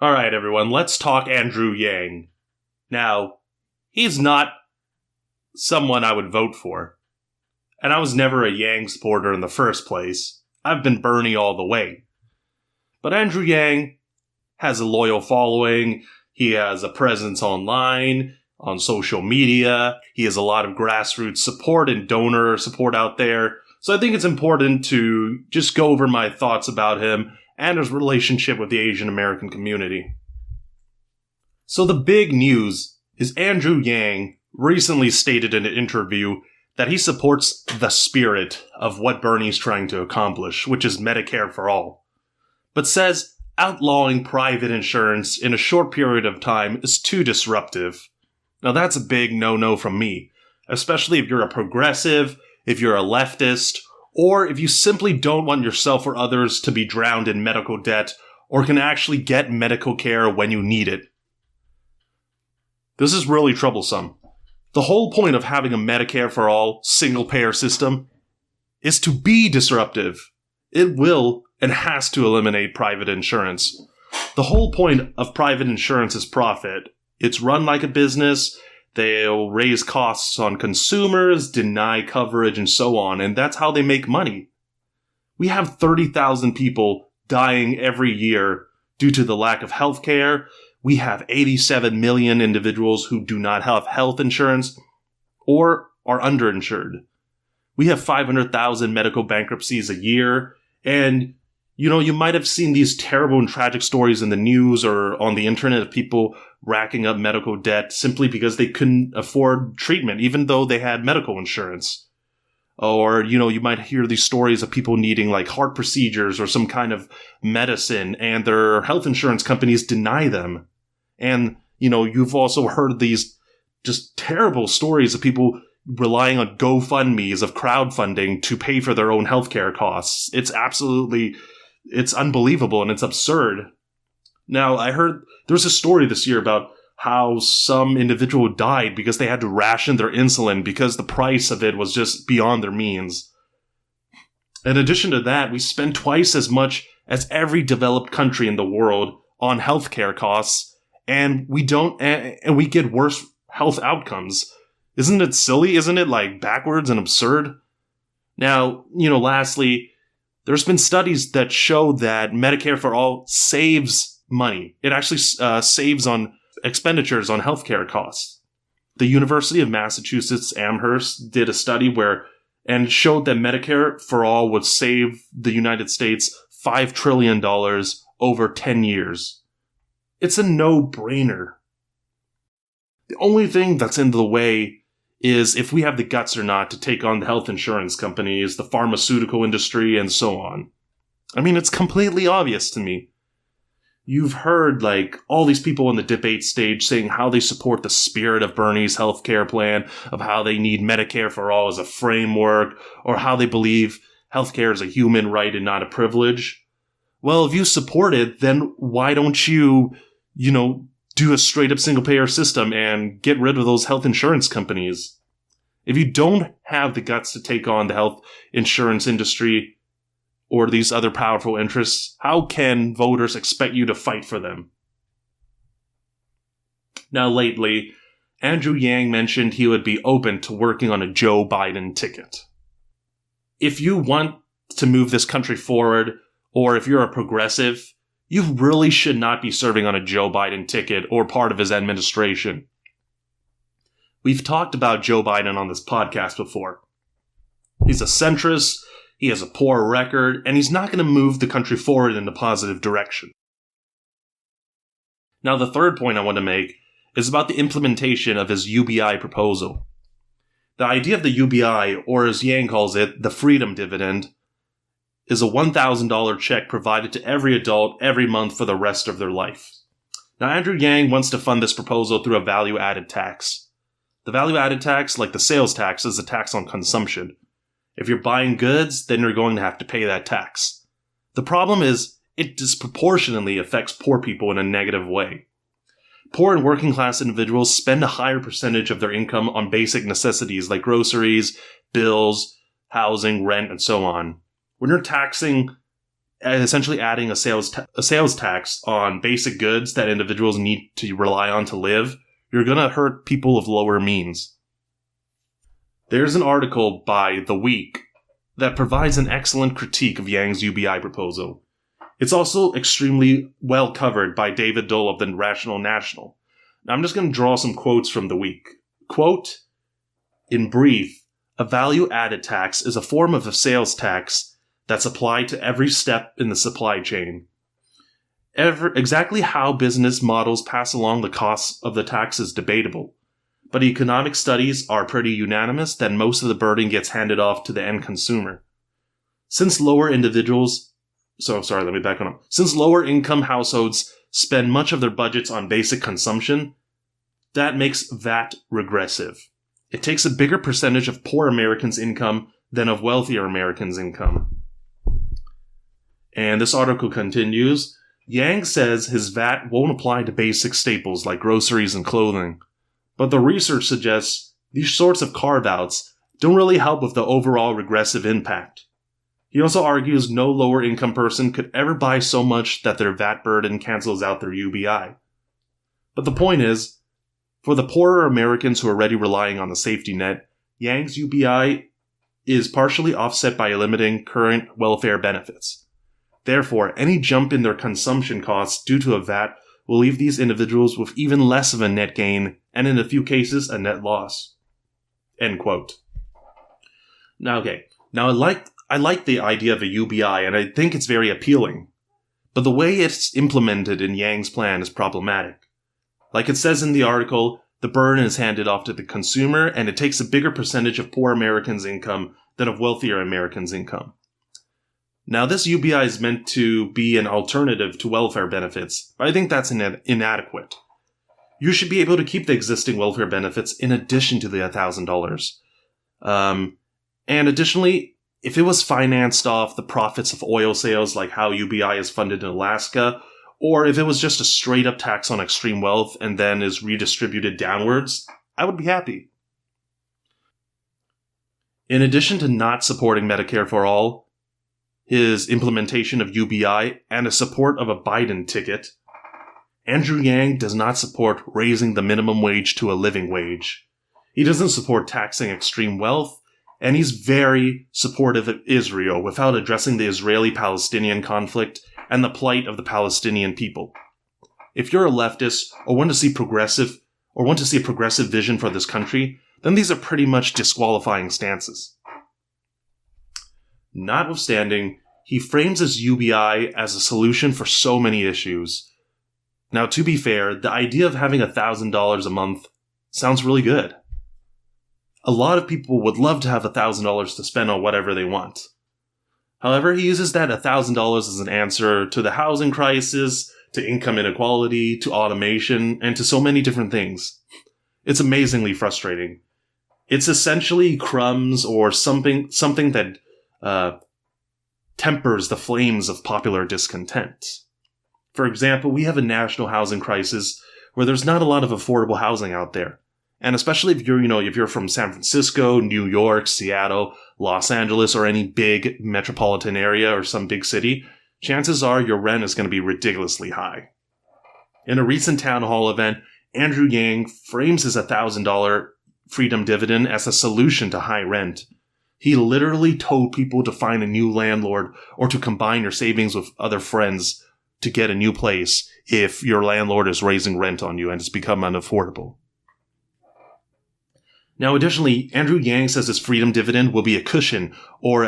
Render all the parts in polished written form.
Alright, everyone, let's talk Andrew Yang. Now, he's not someone I would vote for. And I was never a Yang supporter in the first place. I've been Bernie all the way. But Andrew Yang has a loyal following. He has a presence online, on social media. He has a lot of grassroots support and donor support out there. So I think it's important to just go over my thoughts about him and his relationship with the Asian American community. So the big news is Andrew Yang recently stated in an interview that he supports the spirit of what Bernie's trying to accomplish, which is Medicare for all, but says outlawing private insurance in a short period of time is too disruptive. Now that's a big no-no from me, especially if you're a progressive, if you're a leftist, or if you simply don't want yourself or others to be drowned in medical debt or can actually get medical care when you need it. This is really troublesome. The whole point of having a Medicare for all single-payer system is to be disruptive. It will and has to eliminate private insurance. The whole point of private insurance is profit. It's run like a business. They'll raise costs on consumers, deny coverage, and so on, and that's how they make money. We have 30,000 people dying every year due to the lack of health care. We have 87 million individuals who do not have health insurance or are underinsured. We have 500,000 medical bankruptcies a year, and you might have seen these terrible and tragic stories in the news or on the internet of people racking up medical debt simply because they couldn't afford treatment, even though they had medical insurance. Or, you might hear these stories of people needing like heart procedures or some kind of medicine, and their health insurance companies deny them. And, you've also heard these just terrible stories of people relying on GoFundMes of crowdfunding to pay for their own healthcare costs. It's unbelievable and it's absurd. Now, I heard there was a story this year about how some individual died because they had to ration their insulin because the price of it was just beyond their means. In addition to that, we spend twice as much as every developed country in the world on healthcare costs, and we get worse health outcomes. Isn't it silly? Isn't it backwards and absurd? Now, lastly, there's been studies that show that Medicare for all saves money. It actually saves on expenditures on healthcare costs. The University of Massachusetts Amherst did a study and showed that Medicare for all would save the United States $5 trillion over 10 years. It's a no-brainer. The only thing that's in the way is if we have the guts or not to take on the health insurance companies, the pharmaceutical industry, and so on. I mean, it's completely obvious to me. You've heard, all these people on the debate stage saying how they support the spirit of Bernie's healthcare plan, of how they need Medicare for all as a framework, or how they believe healthcare is a human right and not a privilege. Well, if you support it, then why don't you, do a straight-up single-payer system and get rid of those health insurance companies? If you don't have the guts to take on the health insurance industry or these other powerful interests, how can voters expect you to fight for them? Now, lately, Andrew Yang mentioned he would be open to working on a Joe Biden ticket. If you want to move this country forward, or if you're a progressive, you really should not be serving on a Joe Biden ticket or part of his administration. We've talked about Joe Biden on this podcast before. He's a centrist, he has a poor record, and he's not going to move the country forward in a positive direction. Now, the third point I want to make is about the implementation of his UBI proposal. The idea of the UBI, or as Yang calls it, the freedom dividend, is a $1,000 check provided to every adult every month for the rest of their life. Now, Andrew Yang wants to fund this proposal through a value-added tax. The value-added tax, like the sales tax, is a tax on consumption. If you're buying goods, then you're going to have to pay that tax. The problem is, it disproportionately affects poor people in a negative way. Poor and working class individuals spend a higher percentage of their income on basic necessities like groceries, bills, housing, rent, and so on. When you're taxing essentially adding a sales tax on basic goods that individuals need to rely on to live, you're going to hurt people of lower means. There's an article by The Week that provides an excellent critique of Yang's UBI proposal. It's also extremely well covered by David Dole of the Rational National. Now, I'm just going to draw some quotes from The Week. Quote, "In brief, a value-added tax is a form of a sales tax that's applied to every step in the supply chain. Exactly how business models pass along the costs of the tax is debatable, but economic studies are pretty unanimous that most of the burden gets handed off to the end consumer. Since lower income households spend much of their budgets on basic consumption, that makes VAT regressive. It takes a bigger percentage of poor Americans' income than of wealthier Americans' income." And this article continues, "Yang says his VAT won't apply to basic staples like groceries and clothing, but the research suggests these sorts of carve-outs don't really help with the overall regressive impact. He also argues no lower income person could ever buy so much that their VAT burden cancels out their UBI. But the point is, for the poorer Americans who are already relying on the safety net, Yang's UBI is partially offset by limiting current welfare benefits. Therefore, any jump in their consumption costs due to a VAT will leave these individuals with even less of a net gain, and in a few cases, a net loss." End quote. Now, I like the idea of a UBI, and I think it's very appealing. But the way it's implemented in Yang's plan is problematic. Like it says in the article, the burden is handed off to the consumer, and it takes a bigger percentage of poor Americans' income than of wealthier Americans' income. Now, this UBI is meant to be an alternative to welfare benefits, but I think that's inadequate. You should be able to keep the existing welfare benefits in addition to the $1,000. And additionally, if it was financed off the profits of oil sales like how UBI is funded in Alaska, or if it was just a straight-up tax on extreme wealth and then is redistributed downwards, I would be happy. In addition to not supporting Medicare for All, his implementation of UBI, and his support of a Biden ticket, Andrew Yang does not support raising the minimum wage to a living wage. He doesn't support taxing extreme wealth, and he's very supportive of Israel without addressing the Israeli-Palestinian conflict and the plight of the Palestinian people. If you're a leftist or want to see a progressive vision for this country, then these are pretty much disqualifying stances. Notwithstanding, he frames his UBI as a solution for so many issues. Now, to be fair, the idea of having $1,000 a month sounds really good. A lot of people would love to have $1,000 to spend on whatever they want. However, he uses that $1,000 as an answer to the housing crisis, to income inequality, to automation, and to so many different things. It's amazingly frustrating. It's essentially crumbs or something that tempers the flames of popular discontent. For example, we have a national housing crisis where there's not a lot of affordable housing out there. And especially if you're from San Francisco, New York, Seattle, Los Angeles, or any big metropolitan area or some big city, chances are your rent is going to be ridiculously high. In a recent town hall event, Andrew Yang frames his $1,000 freedom dividend as a solution to high rent. He literally told people to find a new landlord or to combine your savings with other friends to get a new place if your landlord is raising rent on you and it's become unaffordable. Now, additionally, Andrew Yang says his freedom dividend will be a cushion or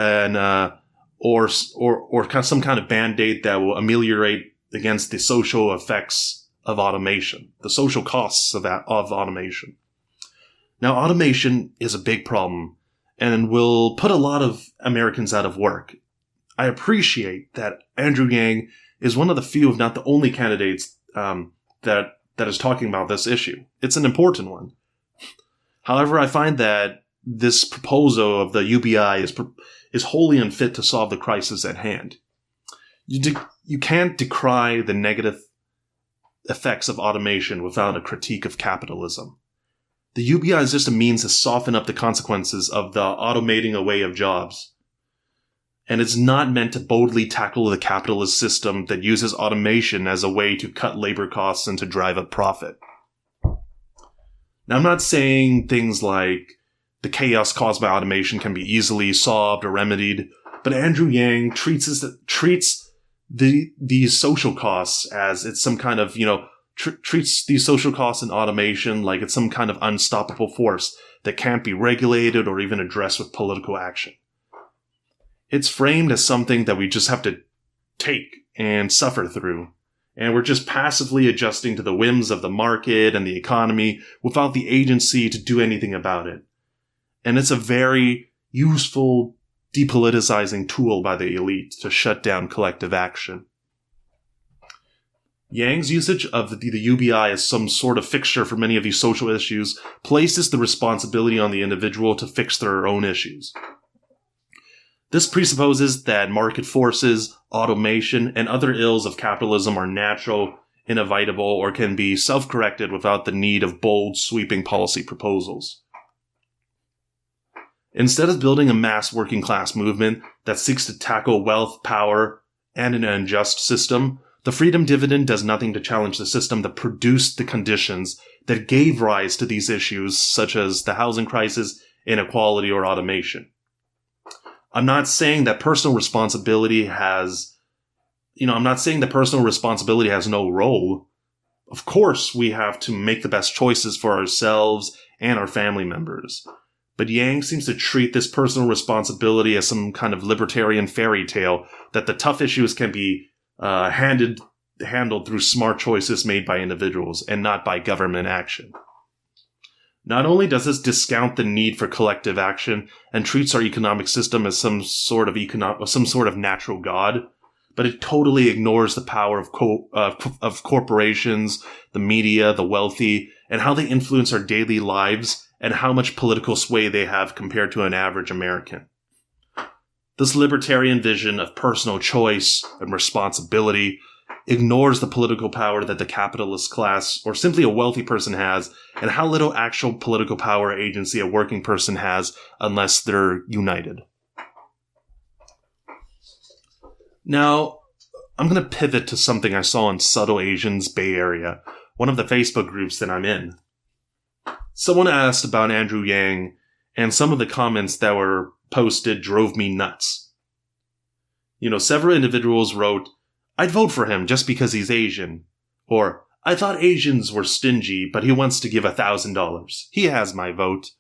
some kind of band-aid that will ameliorate against the social effects of automation, the social costs of automation. Now, automation is a big problem and will put a lot of Americans out of work. I appreciate that Andrew Yang is one of the few, if not the only candidates that is talking about this issue. It's an important one. However, I find that this proposal of the UBI is wholly unfit to solve the crisis at hand. You can't decry the negative effects of automation without a critique of capitalism. The UBI is just a means to soften up the consequences of the automating away of jobs. and it's not meant to boldly tackle the capitalist system that uses automation as a way to cut labor costs and to drive up profit. Now, I'm not saying things like the chaos caused by automation can be easily solved or remedied, but Andrew Yang treats these social costs as it's some kind of, treats these social costs in automation like it's some kind of unstoppable force that can't be regulated or even addressed with political action. It's framed as something that we just have to take and suffer through, and we're just passively adjusting to the whims of the market and the economy without the agency to do anything about it. And it's a very useful depoliticizing tool by the elite to shut down collective action. Yang's usage of the UBI as some sort of fixture for many of these social issues places the responsibility on the individual to fix their own issues. This presupposes that market forces, automation, and other ills of capitalism are natural, inevitable, or can be self-corrected without the need of bold, sweeping policy proposals. Instead of building a mass working class movement that seeks to tackle wealth, power, and an unjust system, the freedom dividend does nothing to challenge the system that produced the conditions that gave rise to these issues, such as the housing crisis, inequality, or automation. I'm not saying that personal responsibility has no role. Of course, we have to make the best choices for ourselves and our family members. But Yang seems to treat this personal responsibility as some kind of libertarian fairy tale that the tough issues can be handled through smart choices made by individuals and not by government action. Not only does this discount the need for collective action and treats our economic system as some sort of natural god, but it totally ignores the power of corporations, the media, the wealthy, and how they influence our daily lives and how much political sway they have compared to an average American. This libertarian vision of personal choice and responsibility ignores the political power that the capitalist class or simply a wealthy person has, and how little actual political power or agency a working person has unless they're united. Now, I'm going to pivot to something I saw in Subtle Asians Bay Area, one of the Facebook groups that I'm in. Someone asked about Andrew Yang, and some of the comments that were posted drove me nuts. Several individuals wrote, "I'd vote for him just because he's Asian," or "I thought Asians were stingy, but he wants to give $1,000. He has my vote."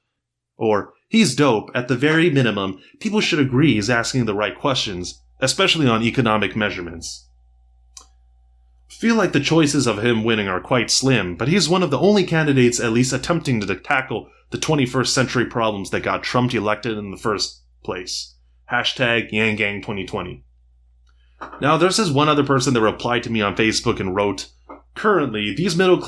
Or, "He's dope. At the very minimum, people should agree he's asking the right questions, especially on economic measurements." I feel like the choices of him winning are quite slim, but he's one of the only candidates at least attempting to tackle the 21st century problems that got Trump elected in the first place. #YangGang2020. Now, there's this one other person that replied to me on Facebook and wrote, Currently, these middle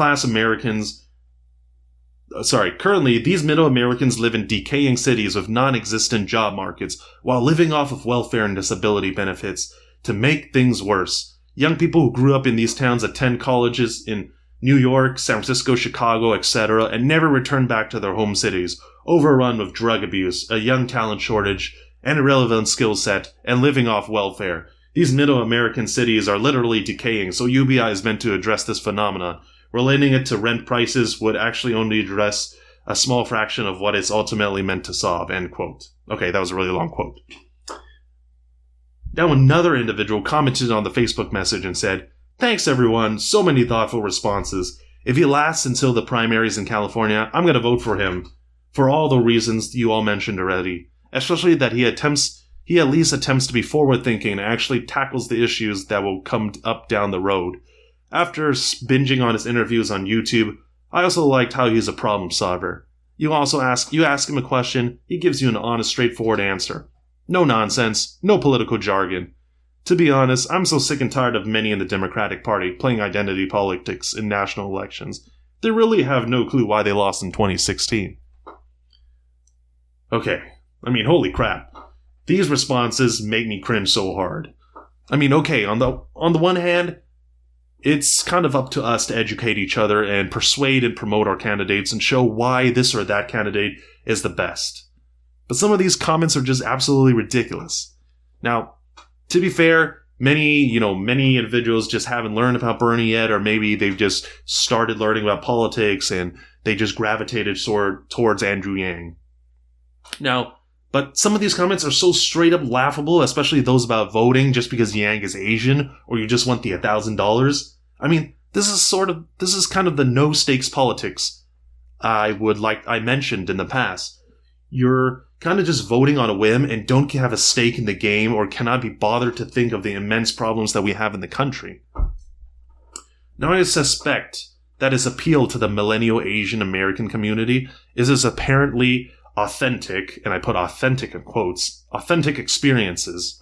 Americans live in decaying cities with non-existent job markets while living off of welfare and disability benefits. To make things worse, young people who grew up in these towns attend colleges in New York, San Francisco, Chicago, etc., and never return back to their home cities, overrun with drug abuse, a young talent shortage, and irrelevant skill set, and living off welfare. These middle American cities are literally decaying, so UBI is meant to address this phenomenon. Relating it to rent prices would actually only address a small fraction of what it's ultimately meant to solve, end quote. Okay, that was a really long quote. Now another individual commented on the Facebook message and said, "Thanks everyone, so many thoughtful responses. If he lasts until the primaries in California, I'm going to vote for him, for all the reasons you all mentioned already, especially that he at least attempts to be forward-thinking and actually tackles the issues that will come up down the road. After binging on his interviews on YouTube, I also liked how he's a problem solver. You ask him a question, he gives you an honest, straightforward answer. No nonsense, no political jargon. To be honest, I'm so sick and tired of many in the Democratic Party playing identity politics in national elections. They really have no clue why they lost in 2016. Okay, holy crap. These responses make me cringe so hard. Okay, on the one hand, it's kind of up to us to educate each other and persuade and promote our candidates and show why this or that candidate is the best. But some of these comments are just absolutely ridiculous. Now, to be fair, many individuals just haven't learned about Bernie yet, or maybe they've just started learning about politics and they just gravitated towards Andrew Yang. Now, but some of these comments are so straight up laughable, especially those about voting just because Yang is Asian or you just want the $1,000. I mean, this is kind of the no stakes politics I mentioned in the past. You're kind of just voting on a whim and don't have a stake in the game or cannot be bothered to think of the immense problems that we have in the country. Now, I suspect that his appeal to the millennial Asian American community is as apparently authentic, and I put authentic in quotes, authentic experiences.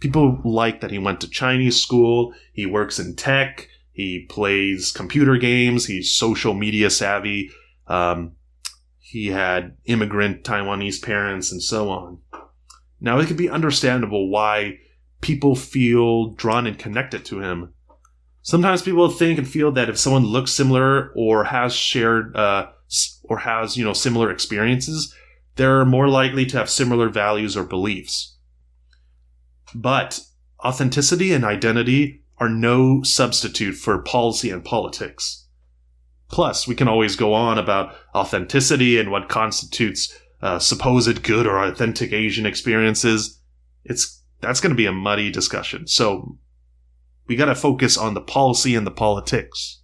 People like that he went to Chinese school, he works in tech, he plays computer games, he's social media savvy, he had immigrant Taiwanese parents, and so on. Now, it could be understandable why people feel drawn and connected to him. Sometimes people think and feel that if someone looks similar or has similar experiences, they're more likely to have similar values or beliefs. But authenticity and identity are no substitute for policy and politics. Plus, we can always go on about authenticity and what constitutes supposed good or authentic Asian experiences. That's going to be a muddy discussion. So we got to focus on the policy and the politics.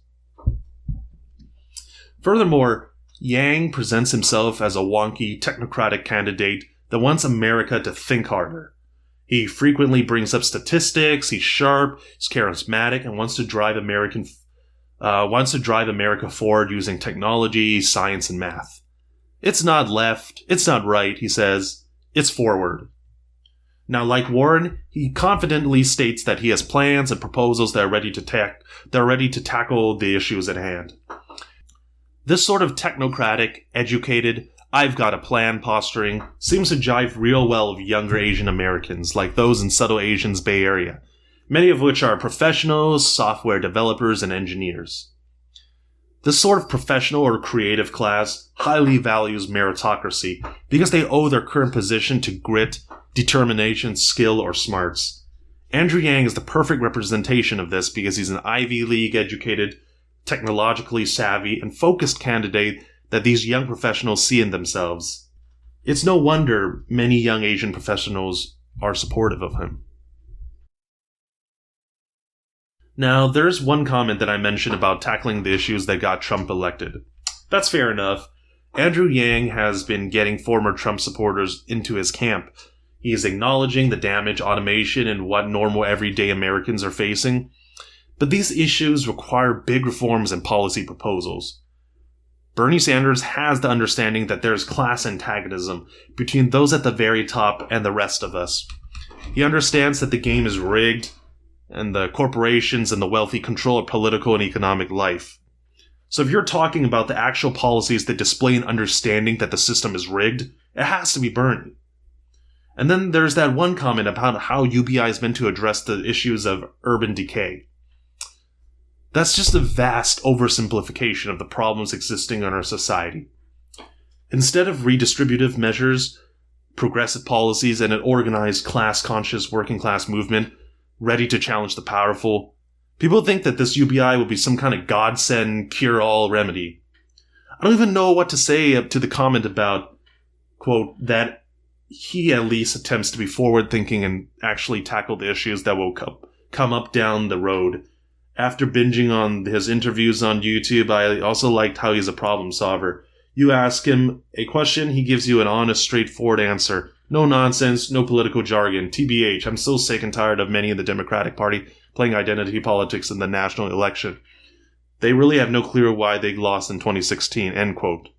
Furthermore, Yang presents himself as a wonky, technocratic candidate that wants America to think harder. He frequently brings up statistics, he's sharp, he's charismatic, and wants to drive America forward using technology, science, and math. It's not left, it's not right, he says, it's forward. Now, like Warren, he confidently states that he has plans and proposals that are ready to tackle the issues at hand. This sort of technocratic, educated, I've got a plan posturing seems to jive real well with younger Asian Americans, like those in Subtle Asian's Bay Area, many of which are professionals, software developers, and engineers. This sort of professional or creative class highly values meritocracy because they owe their current position to grit, determination, skill, or smarts. Andrew Yang is the perfect representation of this because he's an Ivy League educated, technologically savvy, and focused candidate that these young professionals see in themselves. It's no wonder many young Asian professionals are supportive of him. Now, there's one comment that I mentioned about tackling the issues that got Trump elected. That's fair enough. Andrew Yang has been getting former Trump supporters into his camp. He is acknowledging the damage automation and what normal everyday Americans are facing. But these issues require big reforms and policy proposals. Bernie Sanders has the understanding that there is class antagonism between those at the very top and the rest of us. He understands that the game is rigged, and the corporations and the wealthy control our political and economic life. So if you're talking about the actual policies that display an understanding that the system is rigged, it has to be Bernie. And then there's that one comment about how UBI is meant to address the issues of urban decay. That's just a vast oversimplification of the problems existing in our society. Instead of redistributive measures, progressive policies, and an organized class-conscious working-class movement ready to challenge the powerful, people think that this UBI will be some kind of godsend cure-all remedy. I don't even know what to say up to the comment about, quote, that he at least attempts to be forward-thinking and actually tackle the issues that will come up down the road. After binging on his interviews on YouTube, I also liked how he's a problem solver. You ask him a question, he gives you an honest, straightforward answer. No nonsense, no political jargon. TBH, I'm so sick and tired of many in the Democratic Party playing identity politics in the national election. They really have no clue why they lost in 2016, end quote.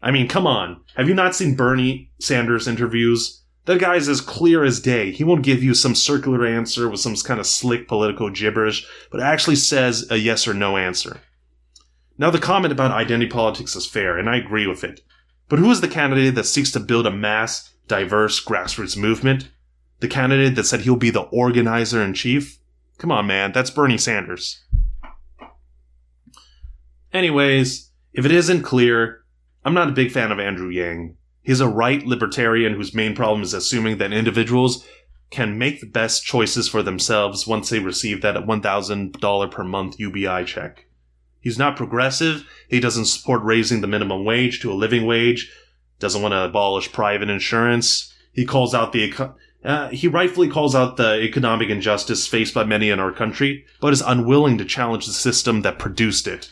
I mean, come on. Have you not seen Bernie Sanders interviews? That guy's as clear as day. He won't give you some circular answer with some kind of slick political gibberish, but actually says a yes or no answer. Now, the comment about identity politics is fair, and I agree with it. But who is the candidate that seeks to build a mass, diverse grassroots movement? The candidate that said he'll be the organizer-in-chief? Come on, man, that's Bernie Sanders. Anyways, if it isn't clear, I'm not a big fan of Andrew Yang. He's a right libertarian whose main problem is assuming that individuals can make the best choices for themselves once they receive that $1,000 per month UBI check. He's not progressive. He doesn't support raising the minimum wage to a living wage. Doesn't want to abolish private insurance. He rightfully calls out the economic injustice faced by many in our country, but is unwilling to challenge the system that produced it.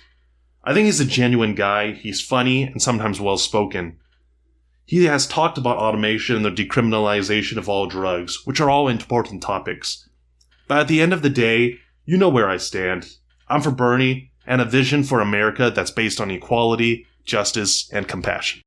I think he's a genuine guy. He's funny and sometimes well-spoken. He has talked about automation and the decriminalization of all drugs, which are all important topics. But at the end of the day, you know where I stand. I'm for Bernie and a vision for America that's based on equality, justice, and compassion.